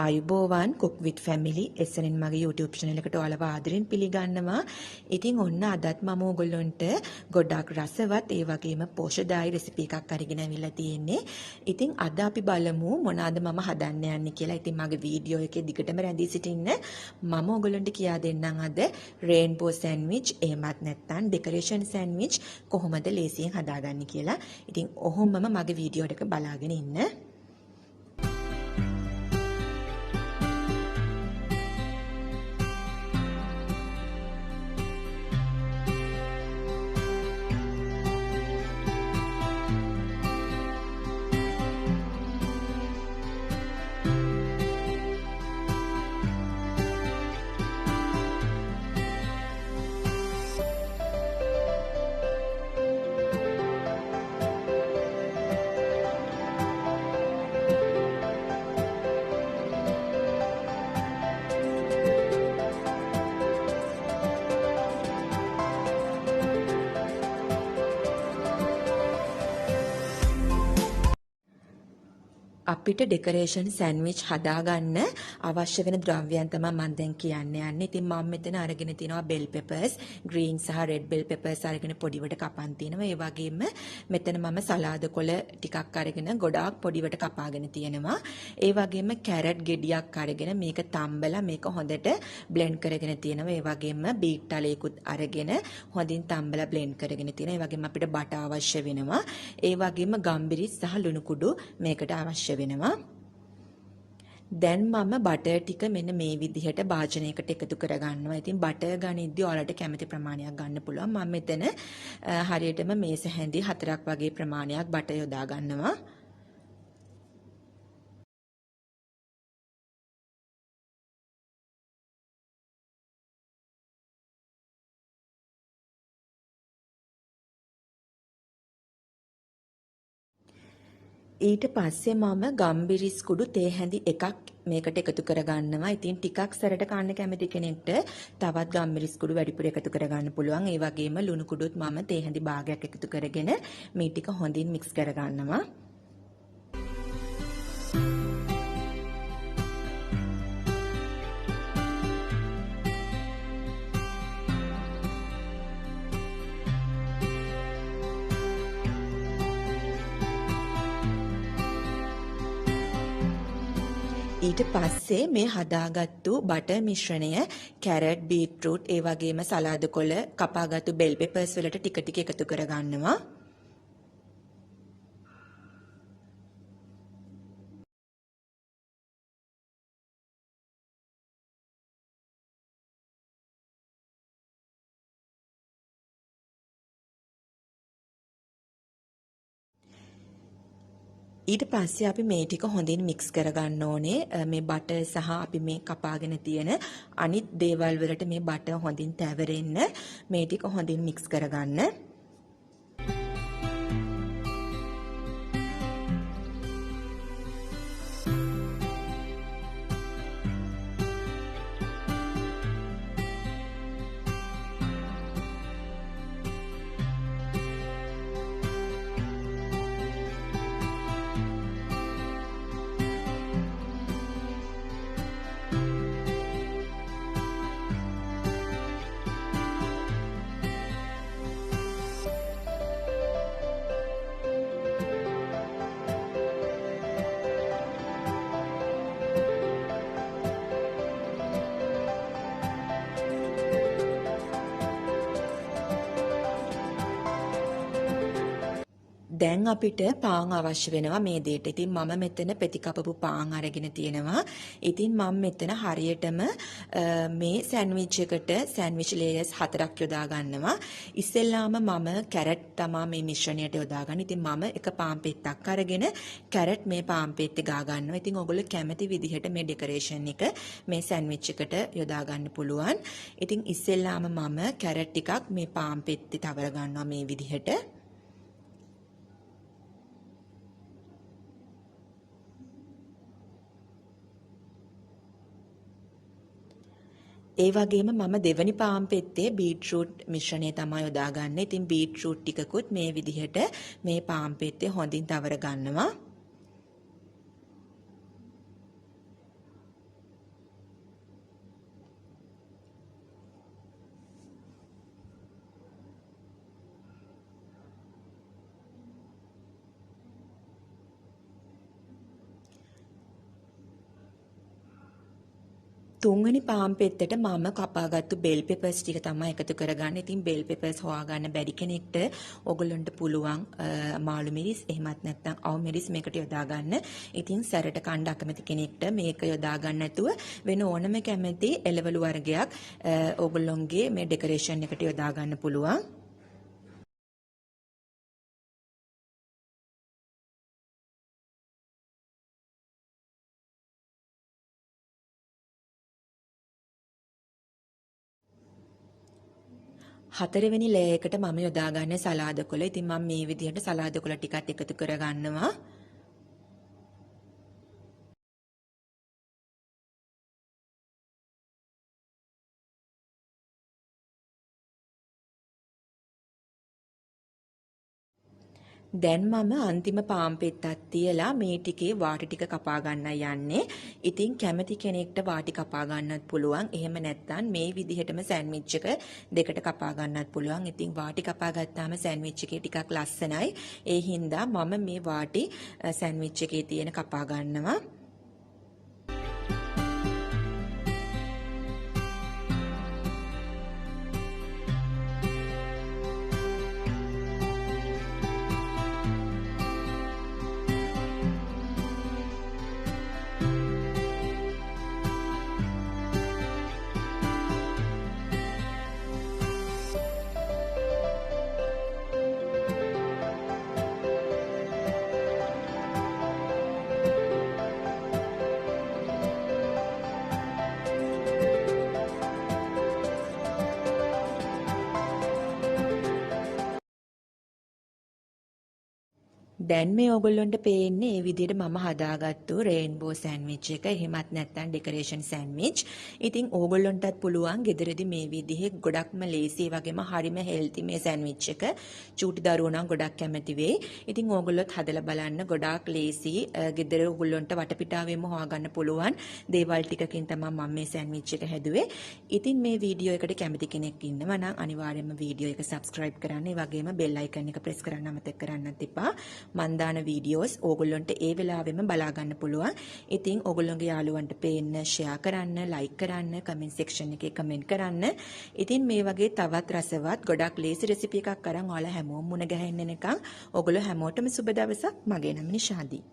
ආයුබෝවන් cook with family එසනින් මගේ YouTube channel එකට ඔයාලව ආදරෙන් පිළිගන්නවා. ඉතින් ඔන්න අදත් මම ඔයගොල්ලන්ට ගොඩාක් රසවත් ඒ වගේම පෝෂ්‍යදායී රෙසිපි එකක් අරගෙන අවිල්ලා තියෙන්නේ. ඉතින් අද අපි බලමු මොනවාද මම හදන්න යන්නේ කියලා. ඉතින් මගේ වීඩියෝ එකේ දිගටම රැඳී සිටින්න. මම ඔයගොල්ලන්ට කියා දෙන්නම් අද රේන්බෝ සෑන්ඩ්විච් එහෙමත් නැත්නම් ඩෙකොරේෂන් සෑන්ඩ්විච් කොහොමද ලේසියෙන් හදාගන්නේ කියලා. ඉතින් ඔහොමම මගේ වීඩියෝ එක බලාගෙන ඉන්න. අපිට ඩෙකොරේෂන් සෑන්ඩ්විච් හදාගන්න අවශ්‍ය වෙන ද්‍රව්‍යයන් තමයි මම දැන් කියන්න යන්නේ. ඉතින් මම මෙතන අරගෙන තිනවා බෙල් පෙපර්ස්, ග්‍රීන් සහ රෙඩ් බෙල් පෙපර්ස් අරගෙන පොඩිවට කපන් තිනවා. ඒ වගේම මෙතන මම සලාද කොළ ටිකක් අරගෙන ගොඩාක් පොඩිවට කපාගෙන තියෙනවා. ඒ වගේම කැරට් ගෙඩියක් අරගෙන මේක තම්බලා මේක හොඳට බ්ලෙන්ඩ් කරගෙන තියෙනවා. ඒ වගේම බීට් තලයකුත් අරගෙන හොඳින් තම්බලා බ්ලෙන්ඩ් කරගෙන තියෙනවා. ඒ වගේම අපිට බටර් අවශ්‍ය වෙනවා. ඒ වගේම ගම්බිරිස් සහ ලුණු කුඩු මේකට අවශ්‍ය වෙනවා. දැන් මම බටර් ටික මෙන්න මේ විදිහට භාජනයකට එකතු කරගන්නවා. ඉතින් බටර් ගනිද්දී ඔයාලට කැමති ප්‍රමාණයක් ගන්න පුළුවන්. මම මෙතන හරියටම මේස හැඳි 4ක් වගේ ප්‍රමාණයක් බටර් යොදා ගන්නවා. ඊට පස්සේ මම ගම්බිරිස් කුඩු තේ හැඳි එකක් මේකට එකතු කරගන්නවා. ඉතින් ටිකක් සැරට කන්න කැමති කෙනෙක්ට තවත් ගම්බිරිස් කුඩු වැඩිපුර එකතු කරගන්න පුළුවන්. ඒ වගේම ලුණු කුඩුත් මම තේ හැඳි භාගයක් එකතු කරගෙන මේ ටික හොඳින් මික්ස් කරගන්නවා. ඊට පස්සේ මේ හදාගත්තු බටර් මිශ්‍රණය කැරට්, බීට්රූට් ඒ වගේම සලාද කොළ, කපාගත්තු බෙල් පෙපර්ස් වලට ටික ටික එකතු කරගන්නවා. ඊට පස්සේ අපි මේ ටික හොඳින් මික්ස් කරගන්න ඕනේ. මේ බටර් සහ අපි මේ කපාගෙන තියෙන අනිත් දේවල් වලට මේ බටර් හොඳින් තැවරෙන්න මේ ටික හොඳින් මික්ස් කරගන්න. දැන් අපිට පාන් අවශ්‍ය වෙනවා මේ දෙයට. ඉතින් මම මෙතන පෙති කපපු පාන් අරගෙන තියෙනවා. ඉතින් මම මෙතන හරියටම මේ සෑන්ඩ්විච් එකට සෑන්ඩ්විච් ලේයර්ස් 4ක් යොදා ගන්නවා. ඉස්සෙල්ලාම මම කැරට් තමයි මේ මිශ්‍රණයට යොදාගන්නේ. ඉතින් මම එක පාන් පෙත්තක් අරගෙන කැරට් මේ පාන් පෙත්තේ ගා ගන්නවා. ඉතින් ඔයගොල්ලෝ කැමති විදිහට මේ ඩෙකොරේෂන් එක මේ සෑන්ඩ්විච් එකට යොදා ගන්න පුළුවන්. ඉතින් ඉස්සෙල්ලාම මම කැරට් ටිකක් මේ පාන් පෙත්තේ තවර ගන්නවා මේ විදිහට. ඒ වගේම මම දෙවනි පාන් පෙත්තේ බීට්රූට් මිශ්‍රණය තමයි යොදාගන්නේ. ඉතින් බීට්රූට් ටිකකුත් මේ විදිහට මේ පාන් පෙත්තේ හොඳින් තවර ගන්නවා. තුන්වෙනි පාන් පෙත්තට මම කපාගත්තු බෙල් පෙපර්ස් ටික තමයි එකතු කරගන්න. ඉතින් බෙල් පෙපර්ස් හොයාගන්න බැරි කෙනෙක්ට ඕගොල්ලන්ට පුළුවන් මාළු මිරිස් එහෙමත් නැත්නම් අවු මිරිස් මේකට යොදා ගන්න. ඉතින් සැරට කණ්ඩ අකමැති කෙනෙක්ට මේක යොදා ගන්න නැතුව වෙන ඕනම කැමැති එළවලු වර්ගයක් ඕගොල්ලොන්ගේ මේ ඩෙකරේෂන් එකට යොදා ගන්න පුළුවන්. හතරවෙනි ලේයර් එකට මම යොදා ගන්න සලාද කොළ. ඉතින් මම මේ විදිහට සලාද කොළ ටිකක් එකතු කරගන්නවා. දැන් මම අන්තිම පාන් පෙත්තක් තියලා මේ ටිකේ වාටි ටික කපා ගන්නයි යන්නේ. ඉතින් කැමති කෙනෙක්ට වාටි කපා ගන්නත් පුළුවන්. එහෙම නැත්නම් මේ විදිහටම සෑන්ඩ්විච් එක දෙකට කපා ගන්නත් පුළුවන්. ඉතින් වාටි කපා ගත්තාම සෑන්ඩ්විච් එකේ ටිකක් ලස්සනයි. ඒ හින්දා මම මේ වාටි සෑන්ඩ්විච් එකේ තියෙන කපා ගන්නවා. දැන් මේ ඕගොල්ලන්ට පේන්නේ මේ විදිහට මම හදාගත්තු රේන්බෝ සෑන්ඩ්විච් එක. එහෙමත් නැත්නම් ඩෙකරේෂන් සෑන්ඩ්විච්. ඉතින් ඕගොල්ලන්ටත් පුළුවන් ගෙදරදී මේ විදිහේ ගොඩක්ම ලේසි වගේම හරිම හෙල්ති මේ සෑන්ඩ්විච් එක. චූටි දරුවෝ නම් ගොඩක් කැමති වෙයි. ඉතින් ඕගොල්ලොත් හදලා බලන්න. ගොඩාක් ලේසි. ගෙදර ඕගොල්ලන්ට වටපිටාවෙම හොයාගන්න පුළුවන් දේවල් ටිකකින් තමයි මම මේ සෑන්ඩ්විච් එක හැදුවේ. ඉතින් මේ වීඩියෝ එකට කැමති කෙනෙක් ඉන්නවා නම් අනිවාර්යයෙන්ම වීඩියෝ එක subscribe කරන්න. ඒ වගේම bell icon එක press කරන්න අමතක කරන්නත් එපා. මන් දාන වීඩියෝස් ඕගොල්ලන්ට ඒ වෙලාවෙම බලා ගන්න පුළුවන්. ඉතින් ඕගොල්ලන්ගේ යාළුවන්ට පේන්න share කරන්න, like කරන්න, comment section එකේ comment කරන්න. ඉතින් මේ වගේ තවත් රසවත් ගොඩක් ලේසි රෙසිපි එකක් අරන් ඔයාලා හැමෝම මුණ ගැහෙන්න එනකන් ඕගොල්ලෝ හැමෝටම සුබ දවසක්. මගේ නම නිශාදී.